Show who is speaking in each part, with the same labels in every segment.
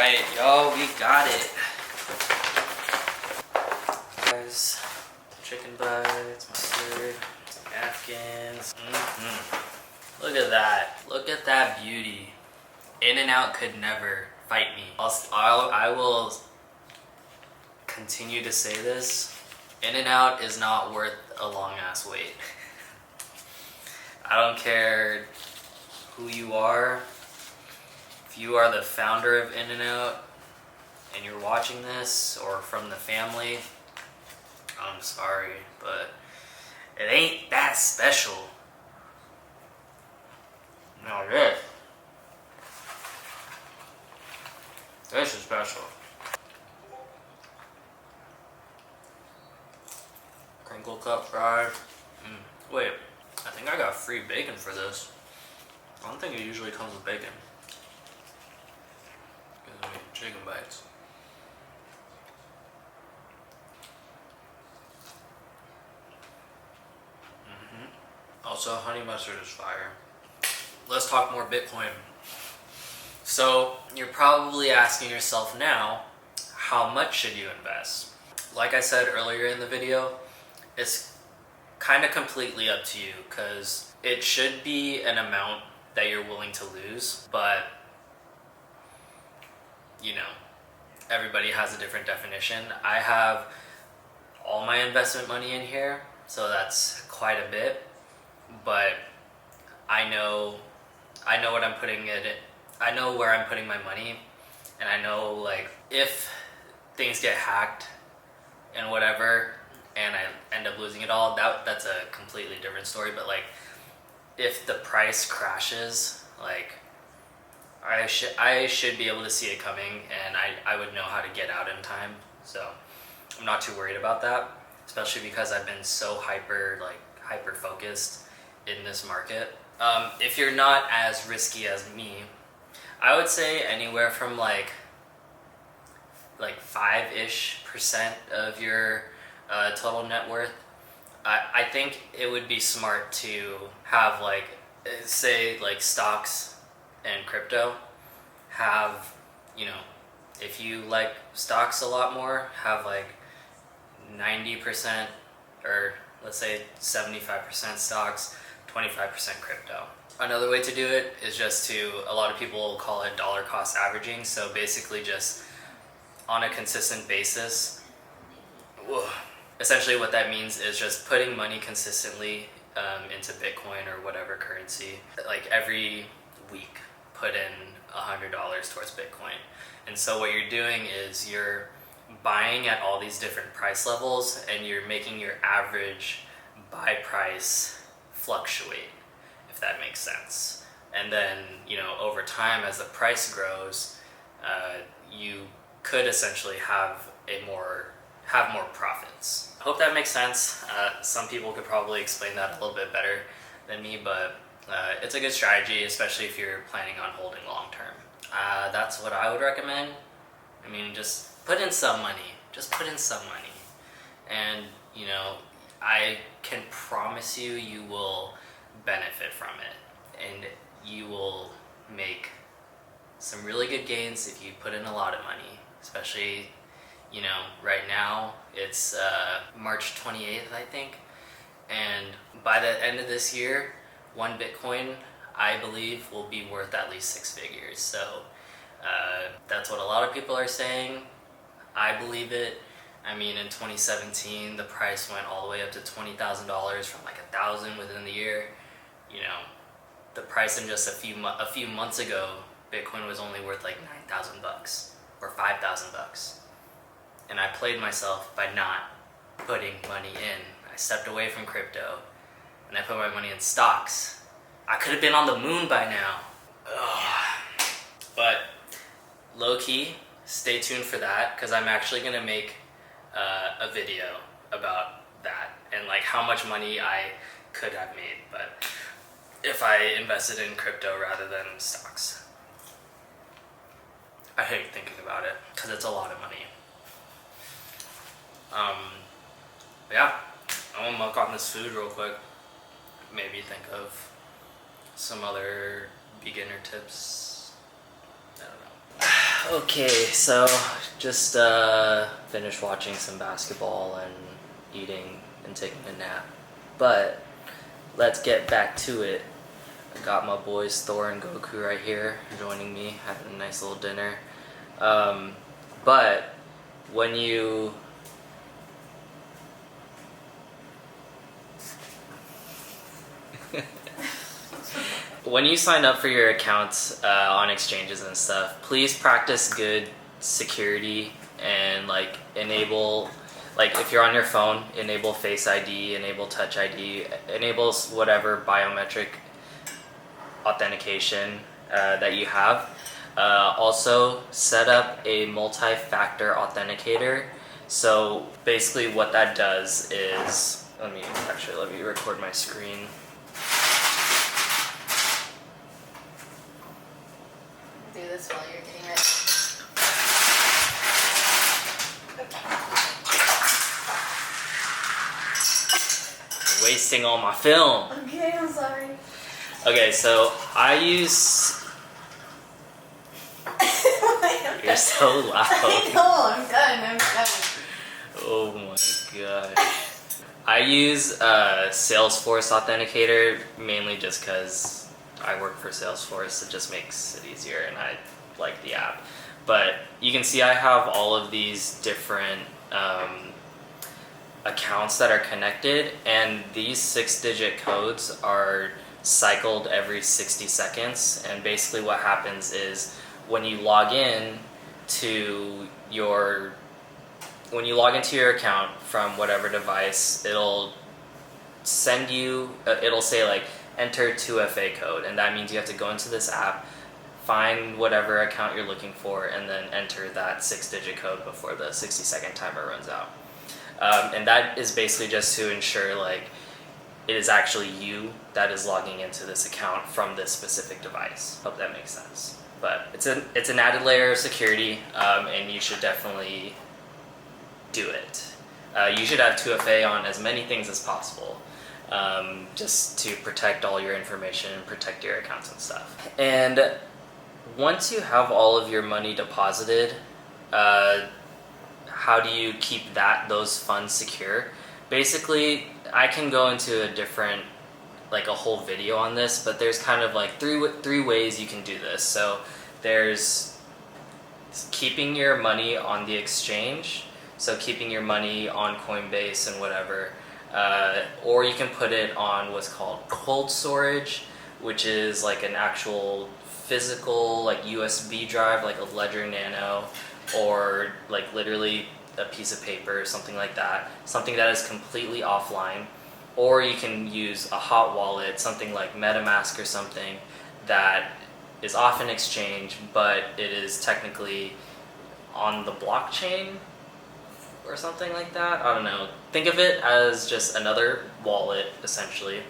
Speaker 1: Alright, y'all, we got it. Guys, chicken bites, mustard, napkins. Look at that. Look at that beauty. In-N-Out could never fight me. I will continue to say this. In-N-Out is not worth a long ass wait. I don't care who you are. If you are the founder of In-N-Out and you're watching this, or from the family, I'm sorry, but it ain't that special. Now this is special. Crinkle cut fries. Wait, I think I got free bacon for this. I don't think it usually comes with bacon. Chicken bites. Also, honey mustard is fire. Let's talk more Bitcoin. So, you're probably asking yourself now, how much should you invest? Like I said earlier in the video, it's kind of completely up to you, because it should be an amount that you're willing to lose, but you know, everybody has a different definition. I have all my investment money in here, so that's quite a bit, but I know what I'm putting in it. I know where I'm putting my money, and I know, like, if things get hacked and whatever, and I end up losing it all, that's a completely different story. But like, if the price crashes, like, I should be able to see it coming, and I would know how to get out in time. So I'm not too worried about that, especially because I've been so hyper focused in this market. If you're not as risky as me, I would say anywhere from like 5-ish% of your total net worth. I think it would be smart to have, like, say, like stocks and crypto. Have, you know, if you like stocks a lot more, have like 90%, or let's say 75% stocks, 25% crypto. Another way to do it is just to, a lot of people call it dollar cost averaging. So basically just on a consistent basis. Essentially what that means is just putting money consistently into Bitcoin or whatever currency. Like every week, put in $100 towards Bitcoin. And so what you're doing is you're buying at all these different price levels, and you're making your average buy price fluctuate, if that makes sense. And then, you know, over time, as the price grows, you could essentially have more profits. I hope that makes sense. Some people could probably explain that a little bit better than me, but it's a good strategy, especially if you're planning on holding long term. That's what I would recommend. I mean, just put in some money. Just put in some money. And, you know, I can promise you, you will benefit from it. And you will make some really good gains if you put in a lot of money. Especially, you know, right now, it's March 28th, I think. And by the end of this year, one Bitcoin, I believe, will be worth at least 6 figures. So that's what a lot of people are saying. I believe it. I mean, in 2017, the price went all the way up to $20,000 from like $1,000 within the year. You know, the price in just a few months ago, Bitcoin was only worth like $9,000 or $5,000. And I played myself by not putting money in. I stepped away from crypto, and I put my money in stocks. I could have been on the moon by now. Ugh. But low-key, stay tuned for that, because I'm actually going to make a video about that and like how much money I could have made, but if I invested in crypto rather than stocks. I hate thinking about it because it's a lot of money. Yeah, I'm gonna muck on this food real quick. Maybe think of some other beginner tips. I don't know. Okay, so just finished watching some basketball and eating and taking a nap. But let's get back to it. I got my boys Thor and Goku right here joining me, having a nice little dinner. But when you when you sign up for your accounts on exchanges and stuff, please practice good security and like enable, like if you're on your phone, enable Face ID, enable Touch ID, enable whatever biometric authentication that you have. Also, set up a multi-factor authenticator. So basically what that does is, let me record my screen.
Speaker 2: Do this while you're getting ready.
Speaker 1: Wasting all my film.
Speaker 2: Okay, I'm sorry.
Speaker 1: Okay, so I use... You're so loud.
Speaker 2: I know, I'm done.
Speaker 1: Oh my gosh. I use Salesforce Authenticator mainly just because I work for Salesforce. It just makes it easier and I like the app. But you can see I have all of these different accounts that are connected, and these 6-digit codes are cycled every 60 seconds. And basically what happens is when you log into your account from whatever device, it'll send you, it'll say like enter 2FA code, and that means you have to go into this app, find whatever account you're looking for, and then enter that 6-digit code before the 60-second timer runs out. And that is basically just to ensure like it is actually you that is logging into this account from this specific device. Hope that makes sense. But it's an added layer of security, and you should definitely do it. You should have 2FA on as many things as possible, just to protect all your information and protect your accounts and stuff. And once you have all of your money deposited, how do you keep those funds secure? Basically, I can go into a whole video on this, but there's kind of like three ways you can do this. So there's keeping your money on the exchange, so keeping your money on Coinbase and whatever, or you can put it on what's called cold storage, which is like an actual physical like USB drive, like a Ledger Nano, or like literally a piece of paper, something like that, something that is completely offline. Or you can use a hot wallet, something like MetaMask or something that is off an exchange, but it is technically on the blockchain or something like that. I don't know. Think of it as just another wallet, essentially,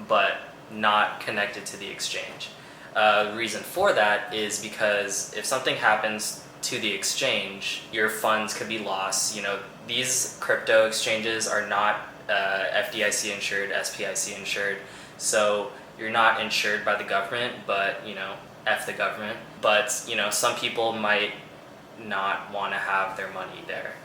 Speaker 1: but not connected to the exchange. The reason for that is because if something happens to the exchange, your funds could be lost. You know, these crypto exchanges are not FDIC insured, SPIC insured, so you're not insured by the government, but you know, F the government. But you know, some people might not want to have their money there,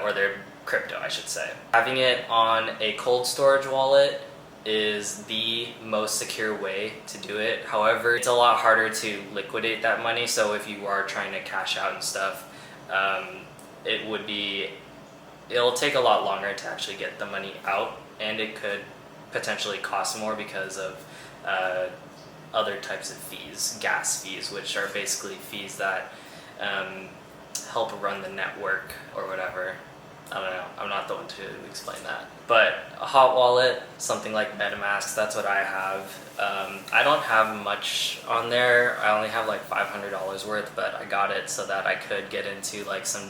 Speaker 1: or their crypto, I should say. Having it on a cold storage wallet is the most secure way to do it. However, it's a lot harder to liquidate that money, so if you are trying to cash out and stuff, it'll take a lot longer to actually get the money out, and it could potentially cost more because of other types of fees, gas fees, which are basically fees that help run the network or whatever. I don't know, I'm not the one to explain that. But a hot wallet, something like MetaMask, that's what I have. I don't have much on there. I only have like $500 worth, but I got it so that I could get into like some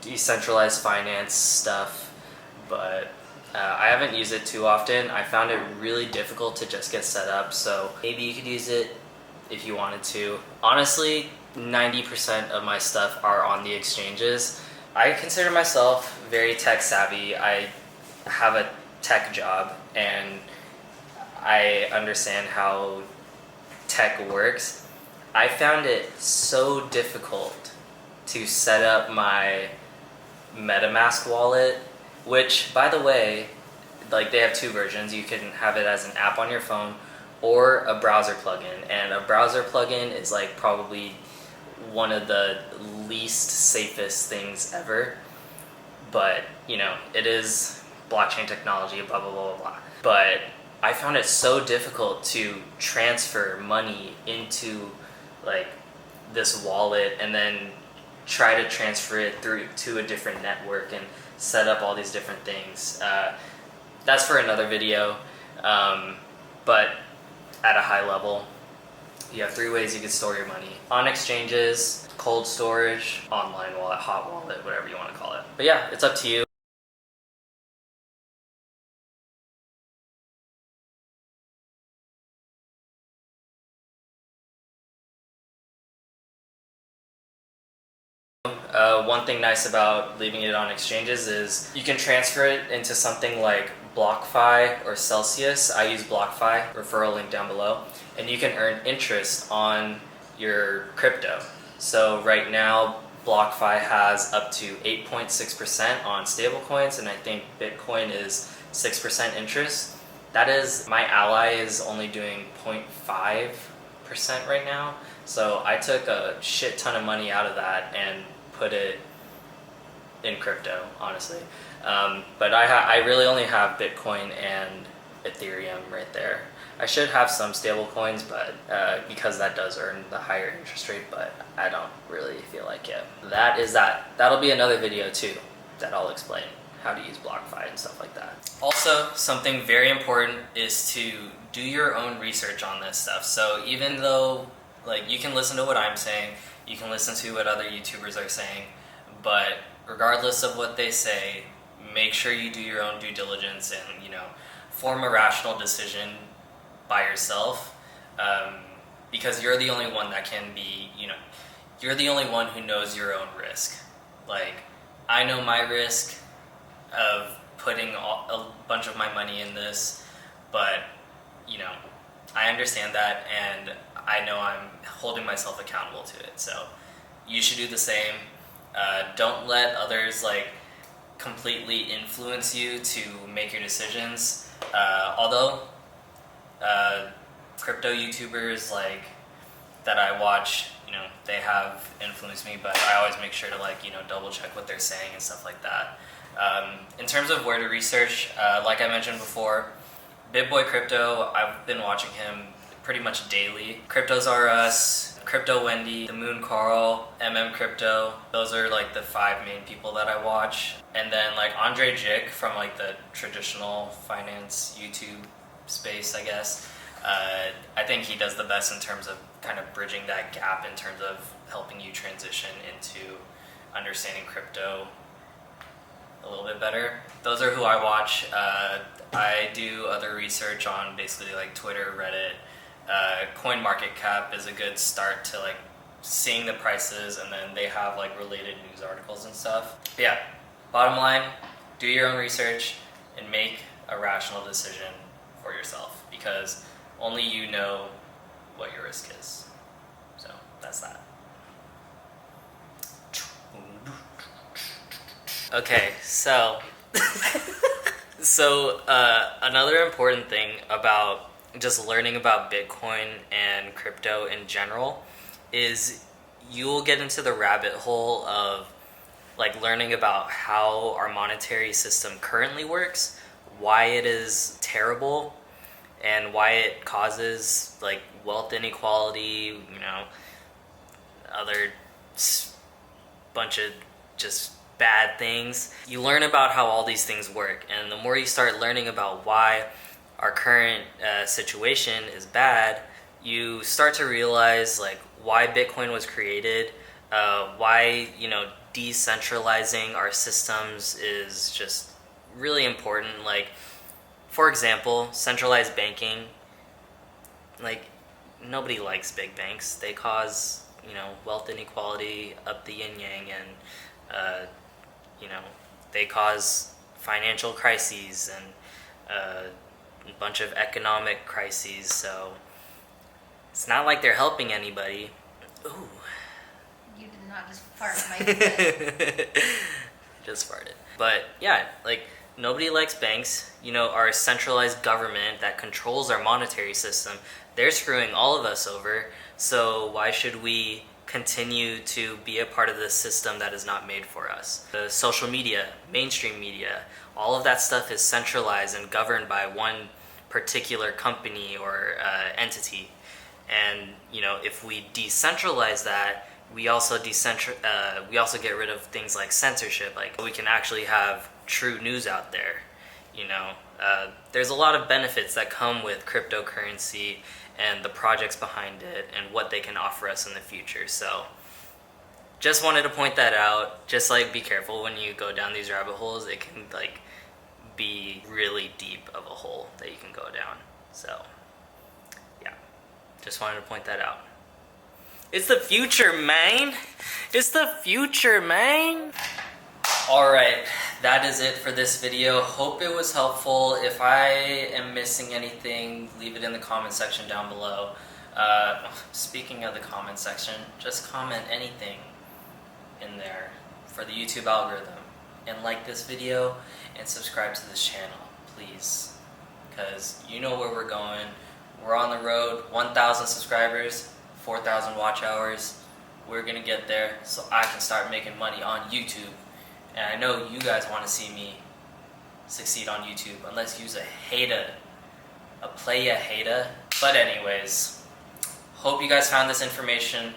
Speaker 1: decentralized finance stuff. But I haven't used it too often. I found it really difficult to just get set up, so maybe you could use it if you wanted to. Honestly, 90% of my stuff are on the exchanges. I consider myself very tech savvy. I have a tech job and I understand how tech works. I found it so difficult to set up my MetaMask wallet, which, by the way, like, they have two versions. You can have it as an app on your phone or a browser plugin, and a browser plugin is like probably one of the least safest things ever, but you know, it is blockchain technology, blah blah blah blah. But I found it so difficult to transfer money into like this wallet and then try to transfer it through to a different network and set up all these different things. That's for another video, but at a high level, you have 3 ways you can store your money: on exchanges, cold storage, online wallet, hot wallet, whatever you want to call it. But yeah, it's up to you. One thing nice about leaving it on exchanges is you can transfer it into something like BlockFi or Celsius. I use BlockFi, referral link down below, and you can earn interest on your crypto. So right now, BlockFi has up to 8.6% on stablecoins, and I think Bitcoin is 6% interest. That is, my ally is only doing 0.5% right now. So I took a shit ton of money out of that and put it in crypto, honestly. But I really only have Bitcoin and Ethereum right there. I should have some stable coins, but because that does earn the higher interest rate, but I don't really feel like it. That is that. That'll be another video too that I'll explain how to use BlockFi and stuff like that. Also, something very important is to do your own research on this stuff. So even though, like, you can listen to what I'm saying, you can listen to what other YouTubers are saying, but regardless of what they say, make sure you do your own due diligence and, you know, form a rational decision by yourself, because you're the only one that can be, you know, you're the only one who knows your own risk. Like, I know my risk of putting a bunch of my money in this, but, you know, I understand that, and I know I'm holding myself accountable to it. So you should do the same. Don't let others like completely influence you to make your decisions. Although crypto YouTubers like that I watch, you know, they have influenced me, but I always make sure to, like, you know, double check what they're saying and stuff like that. In terms of where to research, like I mentioned before, BitBoy Crypto, I've been watching him pretty much daily. Cryptos R Us, Crypto Wendy, The Moon Carl, Crypto. Those are like the 5 main people that I watch. And then like Andre Jick from like the traditional finance YouTube space, I guess. I think he does the best in terms of kind of bridging that gap in terms of helping you transition into understanding crypto a little bit better. Those are who I watch. I do other research on basically like Twitter, Reddit. CoinMarketCap is a good start to like seeing the prices, and then they have like related news articles and stuff. But yeah, bottom line, do your own research and make a rational decision for yourself, because only you know what your risk is. So that's that. Okay, so another important thing about just learning about Bitcoin and crypto in general is you'll get into the rabbit hole of like learning about how our monetary system currently works, why it is terrible, and why it causes like wealth inequality, you know, other bunch of just bad things. You learn about how all these things work, and the more you start learning about why our current situation is bad, you start to realize like why Bitcoin was created, why, you know, decentralizing our systems is just really important. Like, for example, centralized banking, like, nobody likes big banks. They cause, you know, wealth inequality, up the yin yang, and you know, they cause financial crises and a bunch of economic crises. So it's not like they're helping anybody. Ooh.
Speaker 2: You did not just fart in my foot.
Speaker 1: Just farted. But yeah, like nobody likes banks. You know, our centralized government that controls our monetary system, they're screwing all of us over. So why should we continue to be a part of this system that is not made for us? The social media, mainstream media, all of that stuff is centralized and governed by one particular company or entity. And you know, if we decentralize that, we also get rid of things like censorship. Like we can actually have true news out there. You know, there's a lot of benefits that come with cryptocurrency and the projects behind it and what they can offer us in the future. So just wanted to point that out. Just like be careful when you go down these rabbit holes. It can like be really deep of a hole that you can go down. So yeah, just wanted to point that out. It's the future, man. It's the future, man. Alright, that is it for this video. Hope it was helpful. If I am missing anything, leave it in the comment section down below. Speaking of the comment section, just comment anything in there for the YouTube algorithm. And like this video and subscribe to this channel, please. Because you know where we're going. We're on the road, 1,000 subscribers, 4,000 watch hours. We're gonna get there so I can start making money on YouTube. And I know you guys want to see me succeed on YouTube, unless you're a hater, a playa hater. But anyways, hope you guys found this information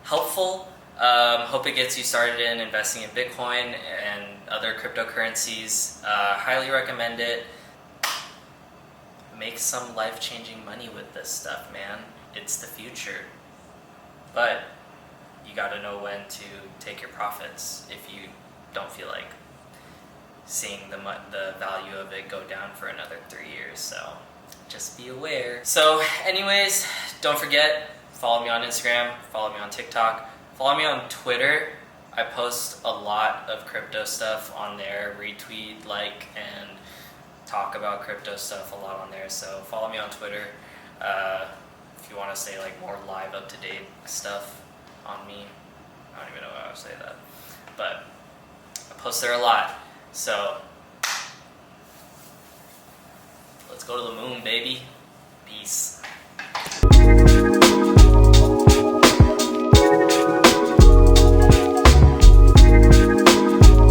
Speaker 1: helpful. Hope it gets you started in investing in Bitcoin and other cryptocurrencies. Highly recommend it. Make some life-changing money with this stuff, man. It's the future. But you gotta know when to take your profits if you don't feel like seeing the value of it go down for another 3 years. So just be aware. So anyways, don't forget, follow me on Instagram, follow me on TikTok, follow me on Twitter. I post a lot of crypto stuff on there, retweet, like, and talk about crypto stuff a lot on there. So follow me on Twitter if you want to say like more live, up-to-date stuff on me. I don't even know how to say that, but I post there a lot. So let's go to the moon, baby. Peace.